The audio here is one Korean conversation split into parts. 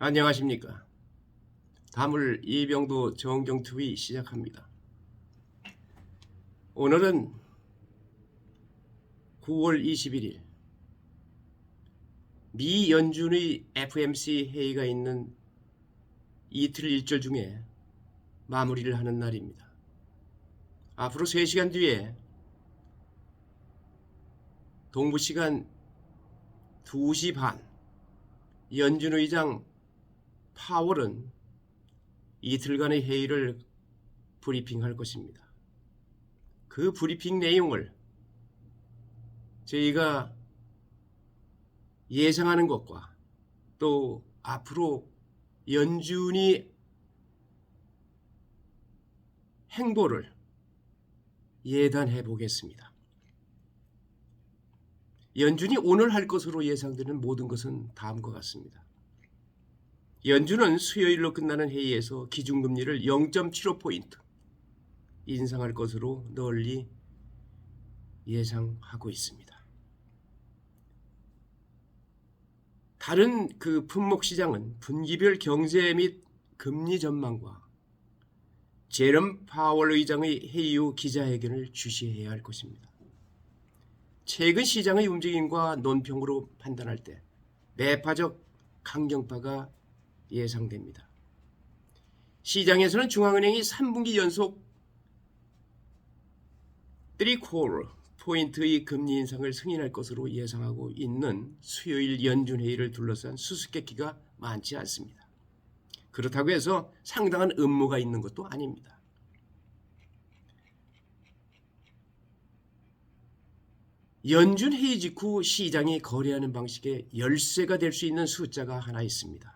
안녕하십니까. 다물 이병도 정경투비 시작합니다. 오늘은 9월 21일 미 연준의 FOMC 회의가 있는 이틀 일절 중에 마무리를 하는 날입니다. 앞으로 3시간 뒤에 동부시간 2시 반 연준 의장 파월은 이틀간의 회의를 브리핑할 것입니다. 그 브리핑 내용을 저희가 예상하는 것과 또 앞으로 연준이 행보를 예단해 보겠습니다. 연준이 오늘 할 것으로 예상되는 모든 것은 다음과 같습니다. 연준은 수요일로 끝나는 회의에서 기준금리를 0.75포인트 인상할 것으로 널리 예상하고 있습니다. 다른 품목 시장은 분기별 경제 및 금리 전망과 제롬 파월 의장의 회의 후 기자회견을 주시해야 할 것입니다. 최근 시장의 움직임과 논평으로 판단할 때 매파적 강경파가 예상됩니다. 시장에서는 중앙은행이 3분기 연속 0.75포인트의 금리 인상을 승인할 것으로 예상하고 있는 수요일 연준 회의를 둘러싼 수수께끼가 많지 않습니다. 그렇다고 해서 상당한 음모가 있는 것도 아닙니다. 연준 회의 직후 시장이 거래하는 방식의 열쇠가 될 수 있는 숫자가 하나 있습니다.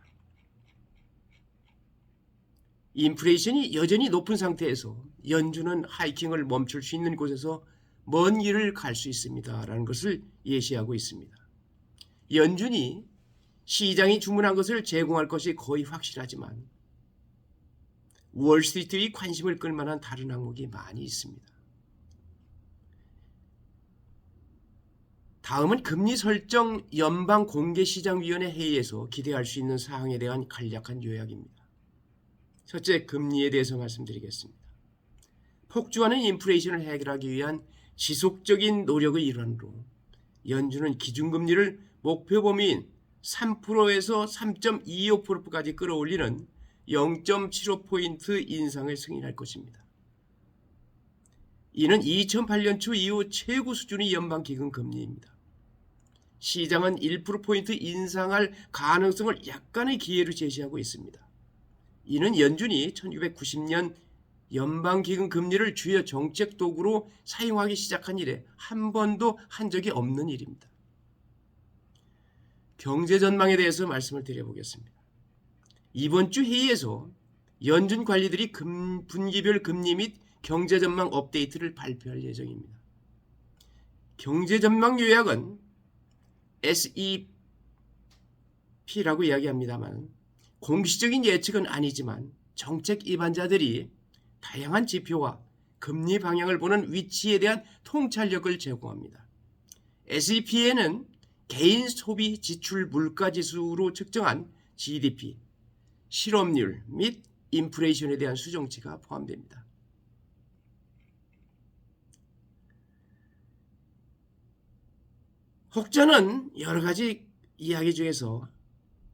인플레이션이 여전히 높은 상태에서 연준은 하이킹을 멈출 수 있는 곳에서 먼 길을 갈 수 있습니다. 라는 것을 예시하고 있습니다. 연준이 시장이 주문한 것을 제공할 것이 거의 확실하지만 월스트리트의 관심을 끌 만한 다른 항목이 많이 있습니다. 다음은 금리 설정 연방공개시장위원회 회의에서 기대할 수 있는 사항에 대한 간략한 요약입니다. 첫째, 금리에 대해서 말씀드리겠습니다. 폭주하는 인플레이션을 해결하기 위한 지속적인 노력의 일환으로 연준은 기준금리를 목표 범위인 3%에서 3.25%까지 끌어올리는 0.75포인트 인상을 승인할 것입니다. 이는 2008년 초 이후 최고 수준의 연방기금 금리입니다. 시장은 1%포인트 인상할 가능성을 약간의 기회로 제시하고 있습니다. 이는 연준이 1990년 연방기금 금리를 주요 정책 도구로 사용하기 시작한 이래 한 번도 한 적이 없는 일입니다. 경제 전망에 대해서 말씀을 드려보겠습니다. 이번 주 회의에서 연준 관리들이 분기별 금리 및 경제 전망 업데이트를 발표할 예정입니다. 경제 전망 요약은 SEP라고 이야기합니다만 공식적인 예측은 아니지만 정책 입안자들이 다양한 지표와 금리 방향을 보는 위치에 대한 통찰력을 제공합니다. SEP에는 개인 소비 지출 물가지수로 측정한 GDP, 실업률 및 인플레이션에 대한 수정치가 포함됩니다. 혹자는 여러 가지 이야기 중에서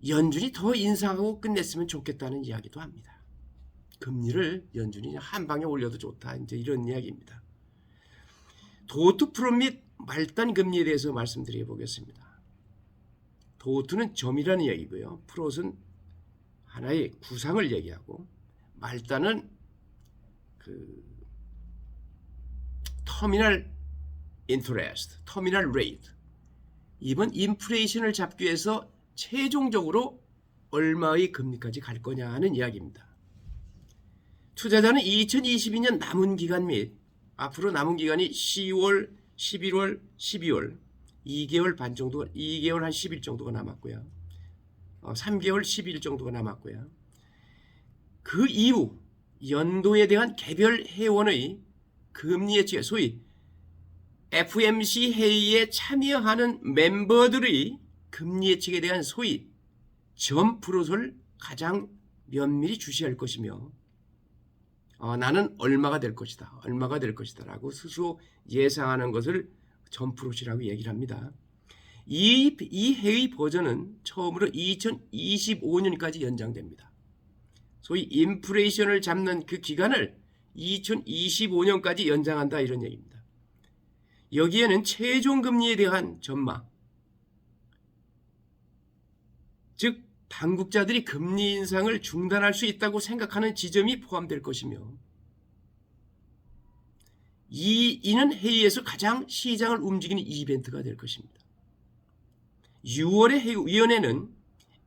연준이 더 인상하고 끝냈으면 좋겠다는 이야기도 합니다. 금리를 연준이 한 방에 올려도 좋다, 이제 이런 이야기입니다. 도트 프로 및 말단 금리에 대해서 말씀드려 보겠습니다. 도트는 점이라는 이야기고요. 프롯은 하나의 구상을 얘기하고 말단은 터미널 인터레스트, 터미널 레이트. 이번 인플레이션을 잡기 위해서 최종적으로 얼마의 금리까지 갈 거냐 하는 이야기입니다. 투자자는 2022년 남은 기간 및 앞으로 남은 기간이 10월, 11월, 12월 2개월 반 정도, 2개월 한 10일 정도가 남았고요. 3개월 10일 정도가 남았고요. 그 이후 연도에 대한 개별 회원의 금리 예측, 소위 FOMC 회의에 참여하는 멤버들의 금리 예측에 대한 소위 점 프롯을 가장 면밀히 주시할 것이며 나는 얼마가 될 것이다. 얼마가 될 것이다 라고 스스로 예상하는 것을 점프로시라고 얘기를 합니다. 이 해의 버전은 처음으로 2025년까지 연장됩니다. 소위 인플레이션을 잡는 그 기간을 2025년까지 연장한다 이런 얘기입니다. 여기에는 최종 금리에 대한 전망, 즉 당국자들이 금리 인상을 중단할 수 있다고 생각하는 지점이 포함될 것이며 이는 회의에서 가장 시장을 움직이는 이벤트가 될 것입니다. 6월의 위원회는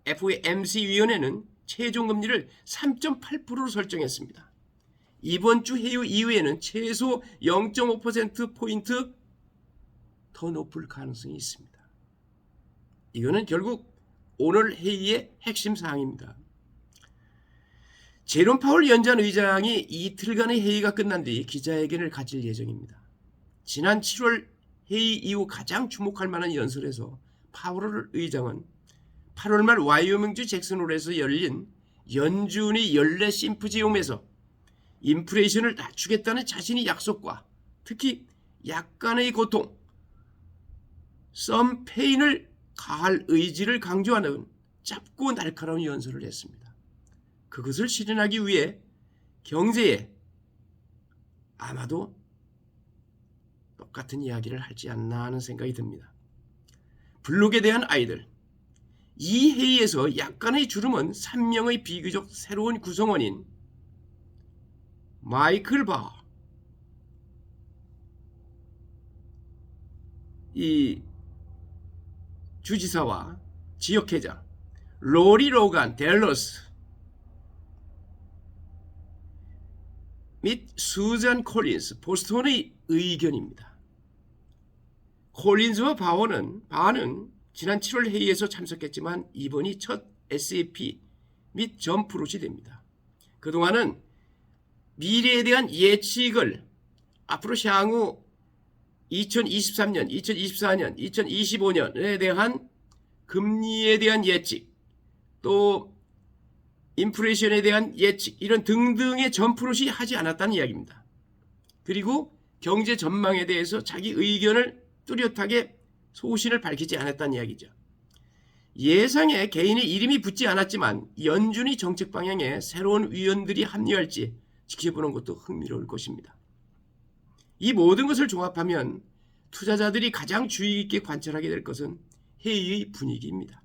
FOMC 위원회는 최종 금리를 3.8%로 설정했습니다. 이번 주 회의 이후에는 최소 0.5%포인트 더 높을 가능성이 있습니다. 이거는 결국 오늘 회의의 핵심 사항입니다. 제롬 파월 연준 의장이 이틀간의 회의가 끝난 뒤 기자회견을 가질 예정입니다. 지난 7월 회의 이후 가장 주목할 만한 연설에서 파월 의장은 8월 말 와이오밍주 잭슨홀에서 열린 연준의 연례 심포지움에서 인플레이션을 낮추겠다는 자신의 약속과 특히 약간의 고통, some pain을 가할 의지를 강조하는 짧고 날카로운 연설을 했습니다. 그것을 실현하기 위해 경제에 아마도 똑같은 이야기를 하지 않나 하는 생각이 듭니다. 블록에 대한 아이들. 이 회의에서 약간의 주름은 3명의 비교적 새로운 구성원인 마이클 바, 이 주지사와 지역회장, 로리 로간 델러스 및 수잔 콜린스 보스턴의 의견입니다. 콜린스와 바는 지난 7월 회의에서 참석했지만 이번이 첫 SAP 및 점프롯이 됩니다. 그동안은 미래에 대한 예측을 앞으로 향후 2023년, 2024년, 2025년에 대한 금리에 대한 예측, 또 인플레이션에 대한 예측, 이런 등등의 점프롯이 하지 않았다는 이야기입니다. 그리고 경제 전망에 대해서 자기 의견을 뚜렷하게 소신을 밝히지 않았다는 이야기죠. 예상에 개인의 이름이 붙지 않았지만 연준의 정책 방향에 새로운 위원들이 합류할지 지켜보는 것도 흥미로울 것입니다. 이 모든 것을 종합하면 투자자들이 가장 주의 깊게 관찰하게 될 것은 회의의 분위기입니다.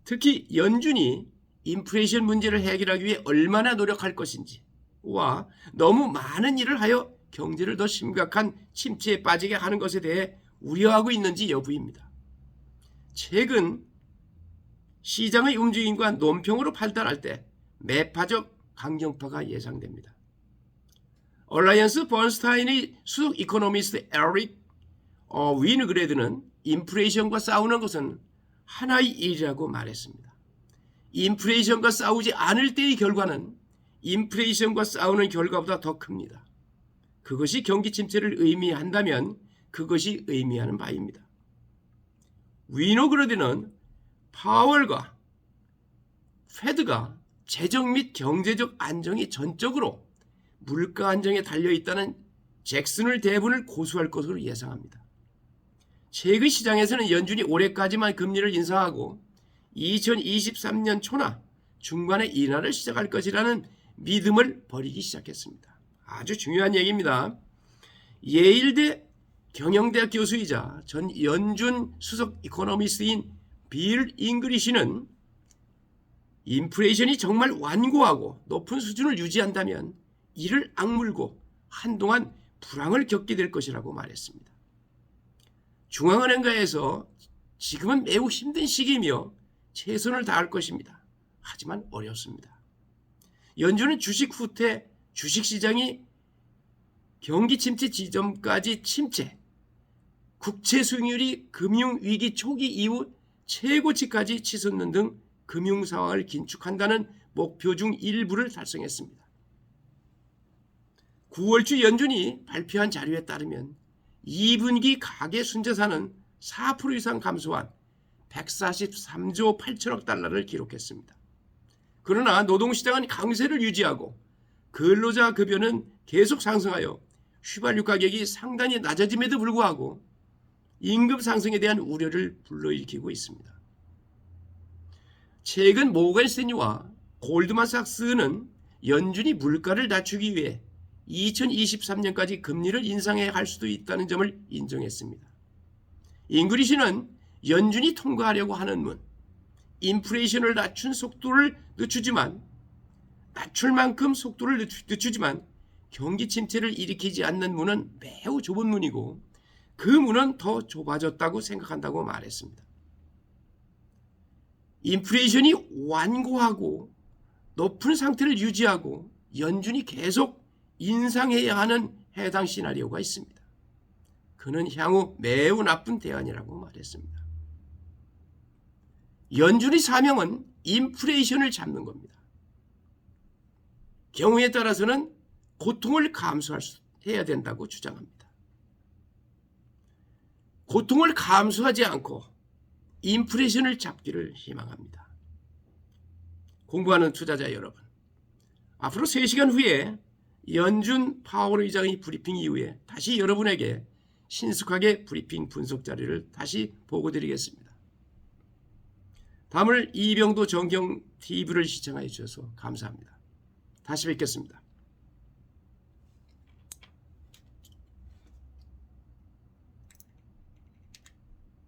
특히 연준이 인플레이션 문제를 해결하기 위해 얼마나 노력할 것인지와 너무 많은 일을 하여 경제를 더 심각한 침체에 빠지게 하는 것에 대해 우려하고 있는지 여부입니다. 최근 시장의 움직임과 논평으로 발달할 때 매파적 강경파가 예상됩니다. 얼라이언스 번스타인의 수석 이코노미스트 에릭 위너그레드는 인플레이션과 싸우는 것은 하나의 일이라고 말했습니다. 인플레이션과 싸우지 않을 때의 결과는 인플레이션과 싸우는 결과보다 더 큽니다. 그것이 경기 침체를 의미한다면 그것이 의미하는 바입니다. 위너그레드는 파월과 페드가 재정 및 경제적 안정이 전적으로 물가 안정에 달려있다는 잭슨홀 대분을 고수할 것으로 예상합니다. 최근 시장에서는 연준이 올해까지만 금리를 인상하고 2023년 초나 중반에 인하를 시작할 것이라는 믿음을 버리기 시작했습니다. 아주 중요한 얘기입니다. 예일대 경영대학 교수이자 전 연준 수석 이코노미스트인 빌 잉그리시는 인플레이션이 정말 완고하고 높은 수준을 유지한다면 이를 악물고 한동안 불황을 겪게 될 것이라고 말했습니다. 중앙은행가에서 지금은 매우 힘든 시기이며 최선을 다할 것입니다. 하지만 어렵습니다. 연준은 주식 후퇴, 주식시장이 경기 침체 지점까지 침체, 국채 수익률이 금융위기 초기 이후 최고치까지 치솟는 등 금융 상황을 긴축한다는 목표 중 일부를 달성했습니다. 9월 초 연준이 발표한 자료에 따르면 2분기 가계 순자산은 4% 이상 감소한 143조 8천억 달러를 기록했습니다. 그러나 노동시장은 강세를 유지하고 근로자 급여는 계속 상승하여 휘발유 가격이 상당히 낮아짐에도 불구하고 임금 상승에 대한 우려를 불러일으키고 있습니다. 최근 모건 스탠리와 골드만삭스는 연준이 물가를 낮추기 위해 2023년까지 금리를 인상해야 할 수도 있다는 점을 인정했습니다. 잉글리시는 연준이 통과하려고 하는 문, 인플레이션을 낮춘 속도를 늦추지만 낮출 만큼 속도를 늦추지만 경기 침체를 일으키지 않는 문은 매우 좁은 문이고 그 문은 더 좁아졌다고 생각한다고 말했습니다. 인플레이션이 완고하고 높은 상태를 유지하고 연준이 계속 인상해야 하는 해당 시나리오가 있습니다. 그는 향후 매우 나쁜 대안이라고 말했습니다. 연준의 사명은 인플레이션을 잡는 겁니다. 경우에 따라서는 고통을 감수해야 된다고 주장합니다. 고통을 감수하지 않고 인플레이션을 잡기를 희망합니다. 공부하는 투자자 여러분, 앞으로 3시간 후에 연준 파월 의장의 브리핑 이후에 다시 여러분에게 신속하게 브리핑 분석 자료를 다시 보고드리겠습니다. 다음을 이병도 정경 TV를 시청해 주셔서 감사합니다. 다시 뵙겠습니다.